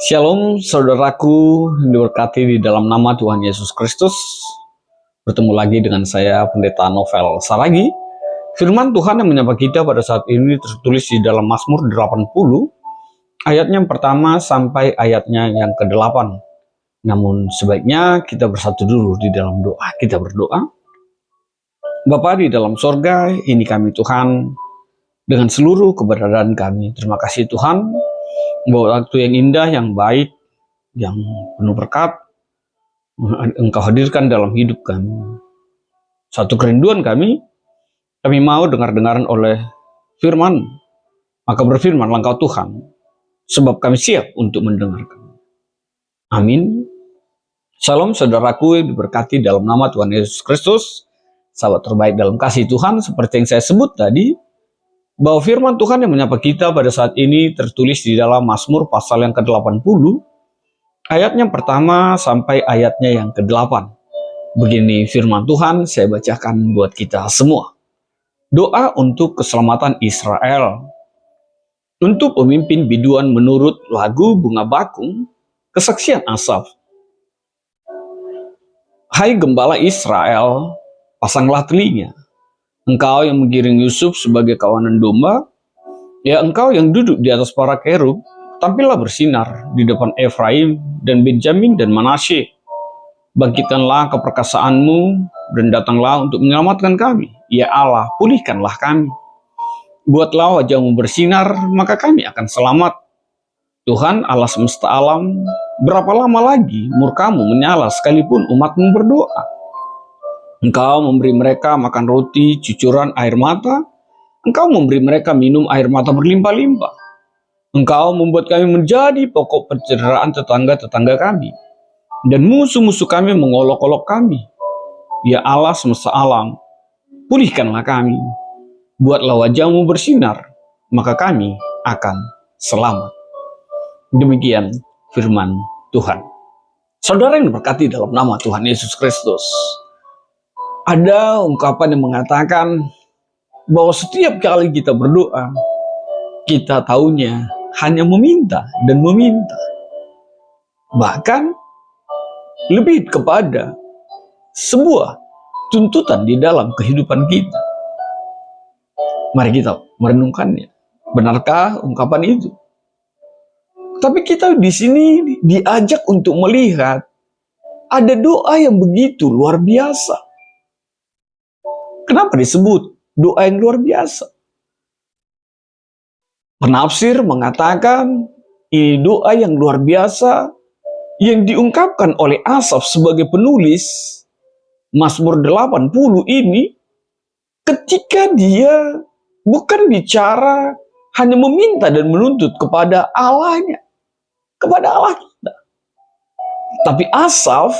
Shalom saudaraku yang diberkati di dalam nama Tuhan Yesus Kristus. Bertemu lagi dengan saya Pendeta Novel Saragi. Firman Tuhan yang menyapa kita pada saat ini tertulis di dalam Mazmur 80 ayatnya yang pertama sampai ayatnya yang ke-8. Namun sebaiknya kita bersatu dulu di dalam doa. Kita berdoa. Bapa di dalam sorga, ini kami Tuhan dengan seluruh keberadaan kami. Terima kasih Tuhan bahwa waktu yang indah, yang baik, yang penuh berkat Engkau hadirkan dalam hidup kami. Satu kerinduan kami mau dengar-dengaran oleh firman. Maka berfirmanlah Engkau Tuhan, sebab kami siap untuk mendengarkan. Amin. Shalom saudaraku yang diberkati dalam nama Tuhan Yesus Kristus. Sahabat terbaik dalam kasih Tuhan, seperti yang saya sebut tadi, bahwa firman Tuhan yang menyapa kita pada saat ini tertulis di dalam Mazmur pasal yang ke-80, ayatnya yang pertama sampai ayatnya yang ke-8. Begini firman Tuhan, saya bacakan buat kita semua. Doa untuk keselamatan Israel. Untuk pemimpin biduan menurut lagu Bunga Bakung, kesaksian Asaf. Hai gembala Israel, pasanglah telinga. Engkau yang menggiring Yusuf sebagai kawanan domba, ya engkau yang duduk di atas para kerub, tampillah bersinar di depan Efraim dan Benjamin dan Manasye. Bangkitkanlah keperkasaanmu dan datanglah untuk menyelamatkan kami. Ya Allah, pulihkanlah kami. Buatlah wajahmu bersinar, maka kami akan selamat. Tuhan Allah semesta alam, berapa lama lagi murkamu menyala sekalipun umatmu berdoa? Engkau memberi mereka makan roti cucuran air mata. Engkau memberi mereka minum air mata berlimpah-limpah. Engkau membuat kami menjadi pokok pencerahan tetangga-tetangga kami. Dan musuh-musuh kami mengolok-olok kami. Ya Allah semesta alam, pulihkanlah kami. Buatlah wajahmu bersinar, maka kami akan selamat. Demikian firman Tuhan. Saudara yang diberkati dalam nama Tuhan Yesus Kristus. Ada ungkapan yang mengatakan bahwa setiap kali kita berdoa, kita taunya hanya meminta dan meminta. Bahkan lebih kepada sebuah tuntutan di dalam kehidupan kita. Mari kita merenungkannya. Benarkah ungkapan itu? Tapi kita di sini diajak untuk melihat ada doa yang begitu luar biasa. Kenapa disebut doa yang luar biasa? Penafsir mengatakan ini doa yang luar biasa yang diungkapkan oleh Asaf sebagai penulis Mazmur 80 ini ketika dia bukan bicara hanya meminta dan menuntut kepada Allahnya, kepada Allah kita. Tapi Asaf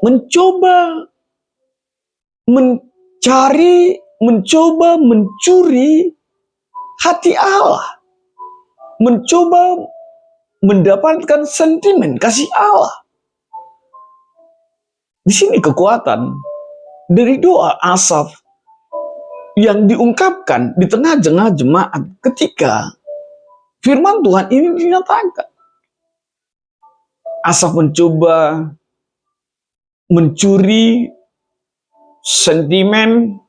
mencoba mencuri hati Allah, mencoba mendapatkan sentimen kasih Allah. Di sini kekuatan dari doa Asaf yang diungkapkan di tengah-tengah jemaat ketika firman Tuhan ini dinyatakan. Asaf mencoba mencuri sentimen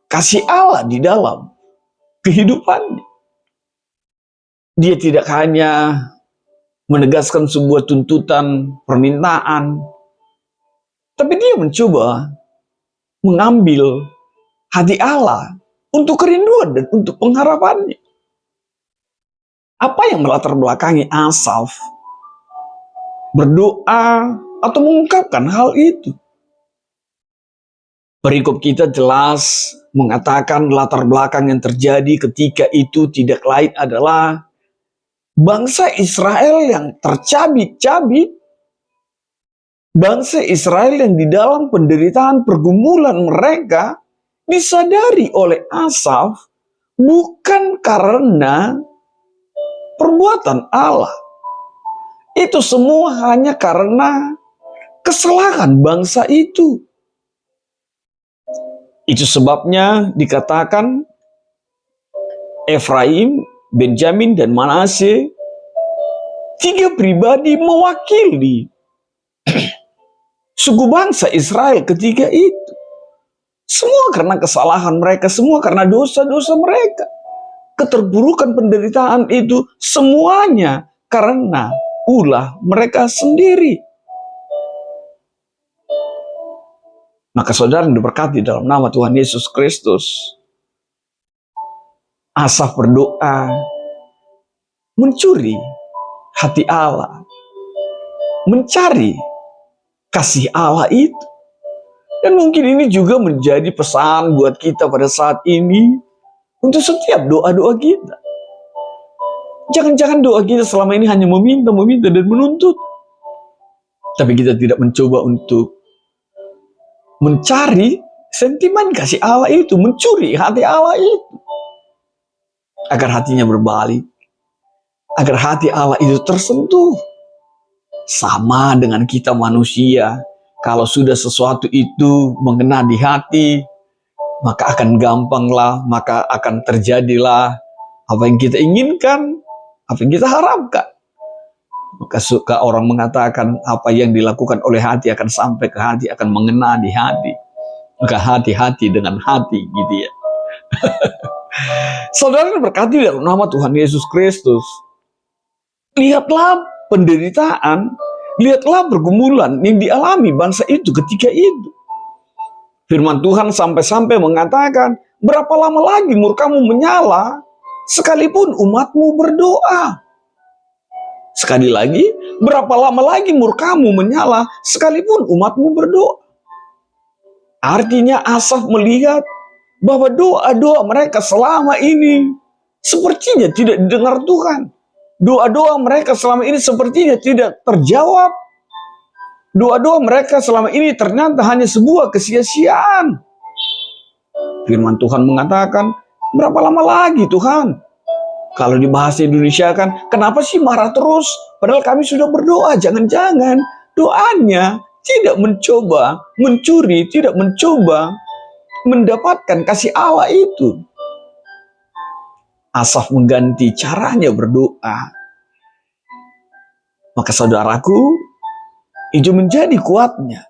kasih Allah di dalam kehidupannya. Dia tidak hanya menegaskan sebuah tuntutan permintaan, tapi dia mencoba mengambil hati Allah untuk kerinduan dan untuk pengharapannya. Apa yang melatar belakangi Asaf berdoa atau mengungkapkan hal itu? Perikop kita jelas mengatakan latar belakang yang terjadi ketika itu tidak lain adalah bangsa Israel yang tercabik-cabik, bangsa Israel yang di dalam penderitaan pergumulan mereka disadari oleh Asaf bukan karena perbuatan Allah. Itu semua hanya karena kesalahan bangsa itu. Itu sebabnya dikatakan Efraim, Benjamin, dan Manasye Tiga pribadi mewakili suku bangsa Israel ketika itu. Semua karena kesalahan mereka, semua karena dosa-dosa mereka. Keterburukan penderitaan itu semuanya karena ulah mereka sendiri. Maka saudara yang diberkati dalam nama Tuhan Yesus Kristus, Asaf berdoa mencuri hati Allah, mencari kasih Allah itu. Dan mungkin ini juga menjadi pesan buat kita pada saat ini untuk setiap doa-doa kita. Jangan-jangan doa kita selama ini hanya meminta dan menuntut, tapi kita tidak mencoba untuk mencari sentimen kasih Allah itu, mencuri hati Allah itu, agar hatinya berbalik, agar hati Allah itu tersentuh. Sama dengan kita manusia, kalau sudah sesuatu itu mengena di hati, maka akan gampanglah, maka akan terjadilah apa yang kita inginkan, apa yang kita harapkan. Maka suka orang mengatakan apa yang dilakukan oleh hati akan sampai ke hati, akan mengena di hati. Maka hati-hati dengan hati, gitu ya. Saudara berkati dalam nama Tuhan Yesus Kristus. Lihatlah penderitaan, lihatlah pergumulan yang dialami bangsa itu ketika itu. Firman Tuhan sampai-sampai mengatakan, berapa lama lagi murkamu menyala, sekalipun umatmu berdoa. Sekali lagi, berapa lama lagi murkamu menyala, sekalipun umatmu berdoa. Artinya Asaf melihat bahwa doa-doa mereka selama ini sepertinya tidak didengar Tuhan. Doa-doa mereka selama ini sepertinya tidak terjawab. Doa-doa mereka selama ini ternyata hanya sebuah kesia-siaan. Firman Tuhan mengatakan, berapa lama lagi Tuhan? Kalau di bahasa Indonesia kan, kenapa sih marah terus? Padahal kami sudah berdoa. Jangan-jangan doanya tidak mencoba mencuri, tidak mencoba mendapatkan kasih Allah itu. Asaf mengganti caranya berdoa. Maka saudaraku, itu menjadi kuatnya.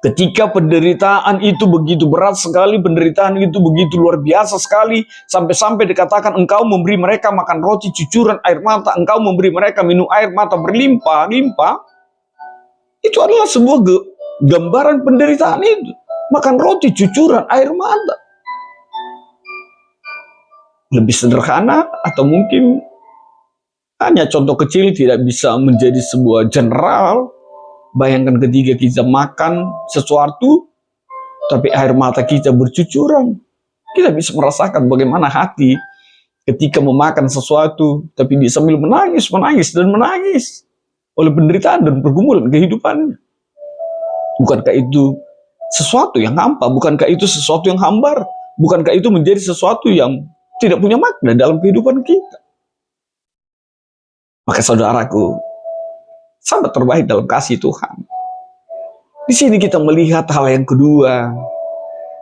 Ketika penderitaan itu begitu berat sekali, penderitaan itu begitu luar biasa sekali, sampai-sampai dikatakan engkau memberi mereka makan roti cucuran air mata, engkau memberi mereka minum air mata berlimpah-limpah, itu adalah sebuah gambaran penderitaan itu. Makan roti cucuran air mata. Lebih sederhana atau mungkin hanya contoh kecil tidak bisa menjadi sebuah general. Bayangkan ketika kita makan sesuatu, tapi air mata kita bercucuran. Kita bisa merasakan bagaimana hati ketika memakan sesuatu, tapi dia sambil menangis oleh penderitaan dan pergumulan kehidupannya. Bukankah itu sesuatu yang hampa? Bukankah itu sesuatu yang hambar? Bukankah itu menjadi sesuatu yang tidak punya makna dalam kehidupan kita? Maka saudaraku, sahabat terbaik dalam kasih Tuhan, di sini kita melihat hal yang kedua,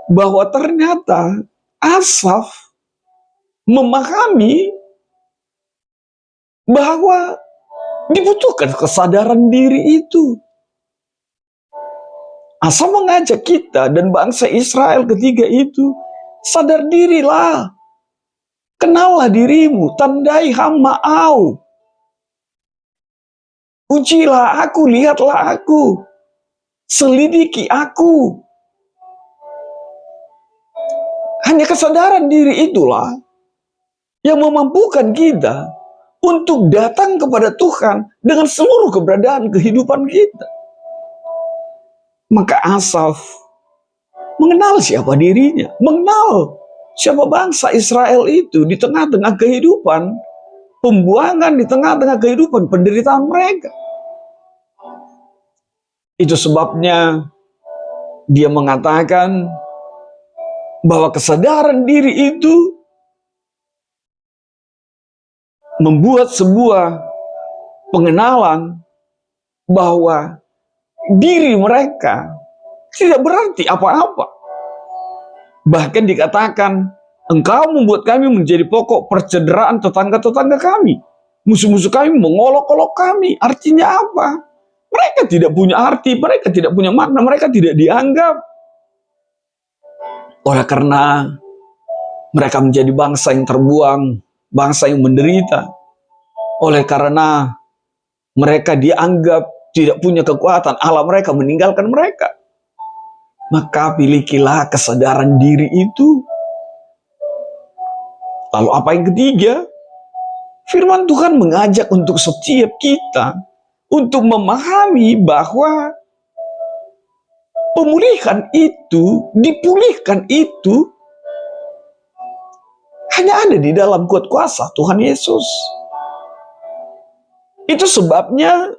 bahwa ternyata Asaf memahami bahwa dibutuhkan kesadaran diri itu. Asaf mengajak kita dan bangsa Israel ketika itu, sadar dirilah, kenallah dirimu, tandai hama'au. Ujilah aku, lihatlah aku, selidiki aku. Hanya kesadaran diri itulah yang memampukan kita untuk datang kepada Tuhan dengan seluruh keberadaan kehidupan kita. Maka Asaf mengenal siapa dirinya, mengenal siapa bangsa Israel itu di tengah-tengah kehidupan pembuangan, di tengah-tengah kehidupan penderitaan mereka. Itu sebabnya dia mengatakan bahwa kesadaran diri itu membuat sebuah pengenalan bahwa diri mereka tidak berarti apa-apa. Bahkan dikatakan, engkau membuat kami menjadi pokok percederaan tetangga-tetangga kami. Musuh-musuh kami mengolok-olok kami. Artinya apa? Mereka tidak punya arti, mereka tidak punya makna, mereka tidak dianggap. Oleh karena mereka menjadi bangsa yang terbuang, bangsa yang menderita. Oleh karena mereka dianggap tidak punya kekuatan, Allah mereka meninggalkan mereka. Maka milikilah kesadaran diri itu. Lalu apa yang ketiga? Firman Tuhan mengajak untuk setiap kita untuk memahami bahwa pemulihan itu, dipulihkan itu hanya ada di dalam kuat kuasa Tuhan Yesus. Itu sebabnya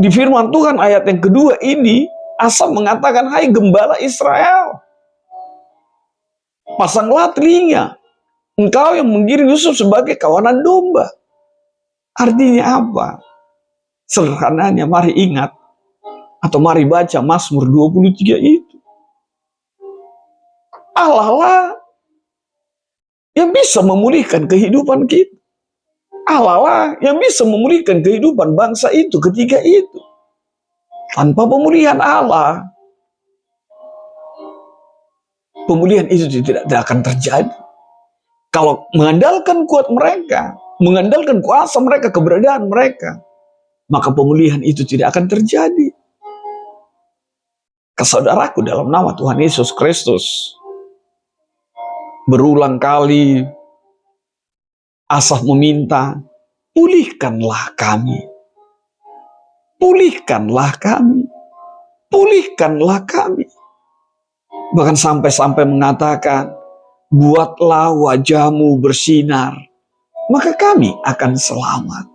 di firman Tuhan ayat yang kedua ini, Asaf mengatakan, hai gembala Israel, pasanglah telinga, engkau yang menggiring Yusuf sebagai kawanan domba. Artinya apa? Sederhananya mari ingat, atau mari baca Mazmur 23 itu. Allah lah yang bisa memulihkan kehidupan kita. Allah lah yang bisa memulihkan kehidupan bangsa itu ketika itu. Tanpa pemulihan Allah, pemulihan itu tidak akan terjadi. Kalau mengandalkan kuat mereka, mengandalkan kuasa mereka, keberadaan mereka, maka pemulihan itu tidak akan terjadi. Saudaraku, dalam nama Tuhan Yesus Kristus, berulang kali Asaf meminta, pulihkanlah kami. Pulihkanlah kami. Pulihkanlah kami. Bahkan sampai-sampai mengatakan, buatlah wajahmu bersinar, maka kami akan selamat.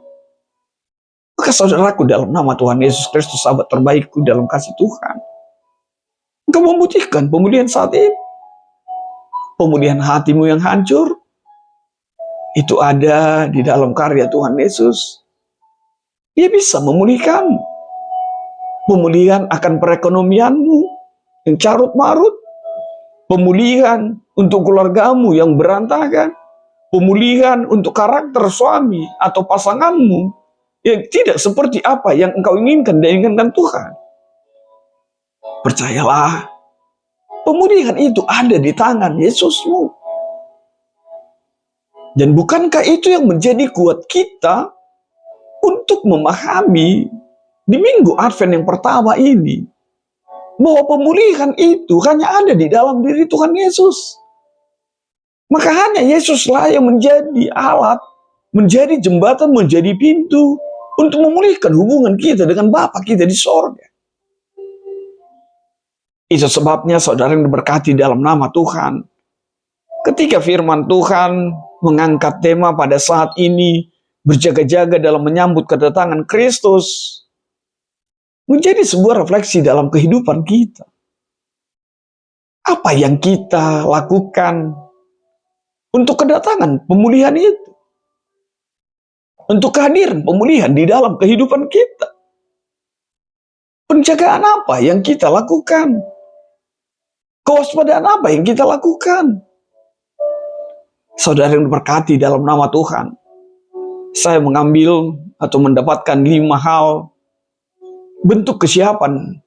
Maka saudaraku, dalam nama Tuhan Yesus Kristus, sahabat terbaikku dalam kasih Tuhan, engkau membutuhkan pemulihan saat ini. Pemulihan hatimu yang hancur, itu ada di dalam karya Tuhan Yesus. Dia bisa memulihkan. Pemulihan akan perekonomianmu yang carut marut. Pemulihan untuk keluargamu yang berantakan. Pemulihan untuk karakter suami atau pasanganmu yang tidak seperti apa yang engkau inginkan dan inginkan Tuhan. Percayalah, pemulihan itu ada di tangan Yesusmu. Dan bukankah itu yang menjadi kuat kita untuk memahami di minggu Advent yang pertama ini, bahwa pemulihan itu hanya ada di dalam diri Tuhan Yesus. Maka hanya Yesuslah yang menjadi alat, menjadi jembatan, menjadi pintu untuk memulihkan hubungan kita dengan Bapa kita di sorga. Itu sebabnya saudara yang diberkati dalam nama Tuhan, ketika firman Tuhan mengangkat tema pada saat ini, berjaga-jaga dalam menyambut kedatangan Kristus, menjadi sebuah refleksi dalam kehidupan kita. Apa yang kita lakukan untuk kedatangan pemulihan itu? Untuk kehadiran pemulihan di dalam kehidupan kita? Penjagaan apa yang kita lakukan? Kewaspadaan apa yang kita lakukan? Saudara yang diberkati dalam nama Tuhan, saya mengambil atau mendapatkan 5 hal bentuk kesiapan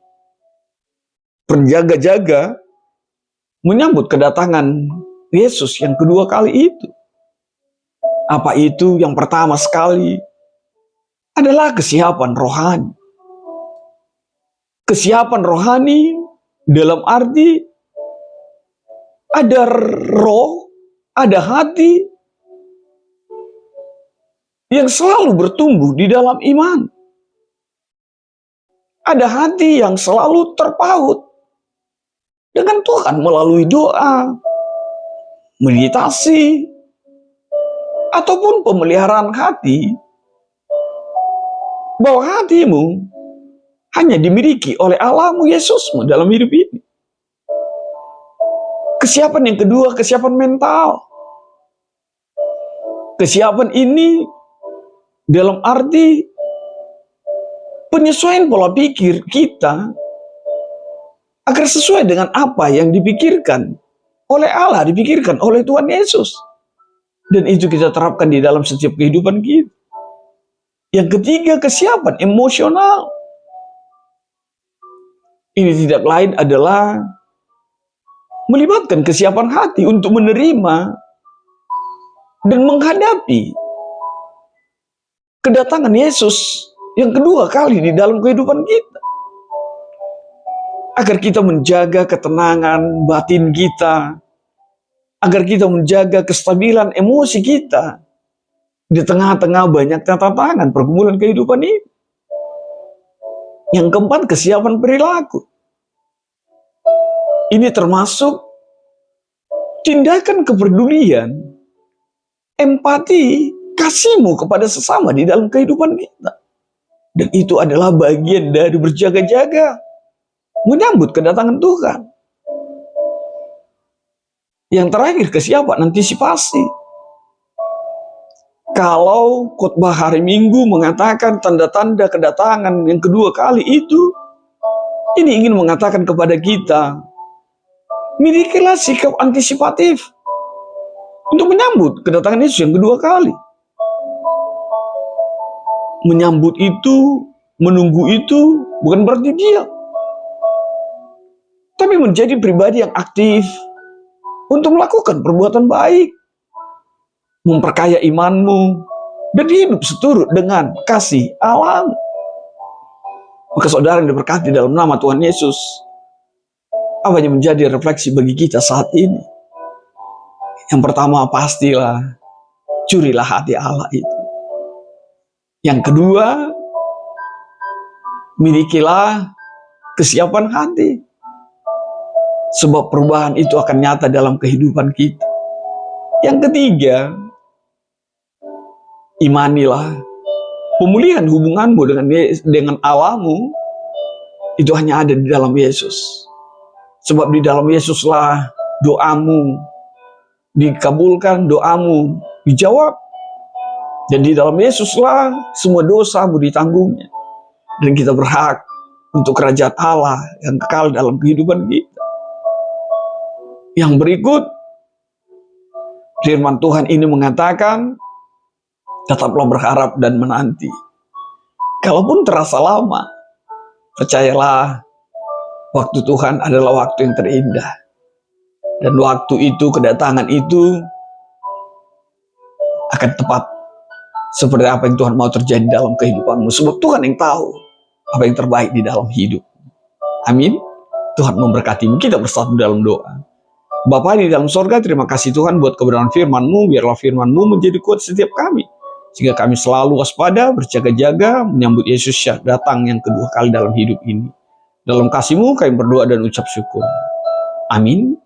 berjaga-jaga menyambut kedatangan Yesus yang kedua kali itu. Apa itu? Yang pertama sekali adalah kesiapan rohani. Kesiapan rohani dalam arti ada roh, ada hati yang selalu bertumbuh di dalam iman. Ada hati yang selalu terpaut dengan Tuhan melalui doa, meditasi, ataupun pemeliharaan hati, bahwa hatimu hanya dimiliki oleh Allahmu Yesusmu dalam hidup ini. Kesiapan yang kedua, kesiapan mental. Kesiapan ini dalam arti penyesuaian pola pikir kita agar sesuai dengan apa yang dipikirkan oleh Allah, dipikirkan oleh Tuhan Yesus. Dan itu kita terapkan di dalam setiap kehidupan kita. Yang ketiga, kesiapan emosional. Ini tidak lain adalah melibatkan kesiapan hati untuk menerima dan menghadapi kedatangan Yesus yang kedua kali di dalam kehidupan kita. Agar kita menjaga ketenangan batin kita, agar kita menjaga kestabilan emosi kita di tengah-tengah banyaknya tantangan pergumulan kehidupan ini. Yang keempat, kesiapan perilaku. Ini termasuk tindakan kepedulian, empati, kasihmu kepada sesama di dalam kehidupan kita. Dan itu adalah bagian dari berjaga-jaga menyambut kedatangan Tuhan. Yang terakhir, kesiapan antisipasi. Kalau khotbah hari Minggu mengatakan tanda-tanda kedatangan yang kedua kali itu, ini ingin mengatakan kepada kita, milikilah sikap antisipatif untuk menyambut kedatangan Yesus yang kedua kali. Menyambut itu, menunggu itu, bukan berarti diam, tapi menjadi pribadi yang aktif untuk melakukan perbuatan baik, memperkaya imanmu, dan hidup seturut dengan kasih Allah. Maka saudara yang diberkati dalam nama Tuhan Yesus, apa yang menjadi refleksi bagi kita saat ini? Yang pertama, pastilah curilah hati Allah itu. Yang kedua, milikilah kesiapan hati, sebab perubahan itu akan nyata dalam kehidupan kita. Yang ketiga, imanilah pemulihan hubunganmu dengan Allahmu itu hanya ada di dalam Yesus. Sebab di dalam Yesuslah doamu dikabulkan, doamu dijawab. Dan di dalam Yesuslah semua dosamu ditanggungnya. Dan kita berhak untuk kerajaan Allah yang kekal dalam kehidupan kita. Yang berikut, firman Tuhan ini mengatakan, tetaplah berharap dan menanti. Kalaupun terasa lama, percayalah, waktu Tuhan adalah waktu yang terindah. Dan waktu itu, kedatangan itu akan tepat seperti apa yang Tuhan mau terjadi dalam kehidupanmu. Sebab Tuhan yang tahu apa yang terbaik di dalam hidup. Amin. Tuhan memberkatimu. Kita bersatu dalam doa. Bapa di dalam sorga, terima kasih Tuhan buat kebenaran firman-Mu. Biarlah firman-Mu menjadi kuat setiap kami, sehingga kami selalu waspada, berjaga-jaga, menyambut Yesus datang yang kedua kali dalam hidup ini. Dalam kasih-Mu kami berdoa dan ucap syukur. Amin.